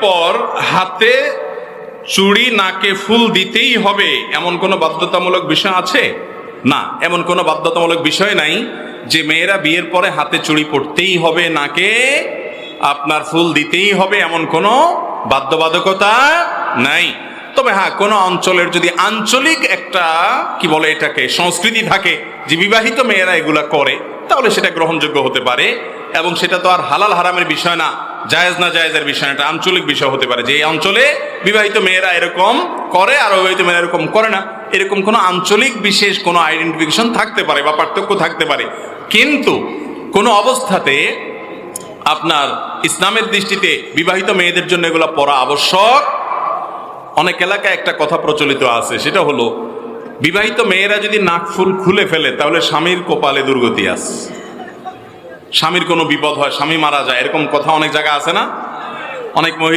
পর হাতে চুড়ি নাকে ফুল দিতেই হবে এমন কোনো বাধ্যতামূলক বিষয় আছে? না, এমন কোনো বাধ্যতামূলক বিষয় নাই যে মেয়েরা বিয়ের পরে হাতে চুড়ি পরতেই হবে, নাকে আপনার ফুল দিতেই হবে, এমন কোনো বাধ্যবাধকতা নাই। তবে হ্যাঁ, কোনো অঞ্চলের যদি আঞ্চলিক একটা কি বলে এটাকে সংস্কৃতি থাকে যে বিবাহিত মেয়েরা এগুলা করে, তাহলে সেটা গ্রহণযোগ্য হতে পারে। এবং সেটা তো আর হালাল হারামের বিষয় না, জায়েজ না জায়েজের বিষয় না, এটা আঞ্চলিক বিষয় হতে পারে যে এই অঞ্চলে বিবাহিত মেয়েরা এরকম করে আর অবিবাহিত মেয়েরা এরকম করে না, এরকম কোনো আঞ্চলিক বিশেষ কোনো আইডেন্টিফিকেশন থাকতে পারে বা পার্থক্য থাকতে পারে। কিন্তু কোনো অবস্থাতে আপনার ইসলামের দৃষ্টিতে বিবাহিত মেয়েদের জন্য এগুলো পরা আবশ্যক। অনেক এলাকায় একটা কথা প্রচলিত আছে, সেটা হলো বিবাহিত মেয়েরা যদি নাকফুল খুলে ফেলে তাহলে স্বামীর কপালে দুর্গতি আছে, স্বামীর কোনো বিপদ হয়, স্বামী মারা যায়, এরকম কথা অনেক জায়গা আছে না? অনেক মহিলা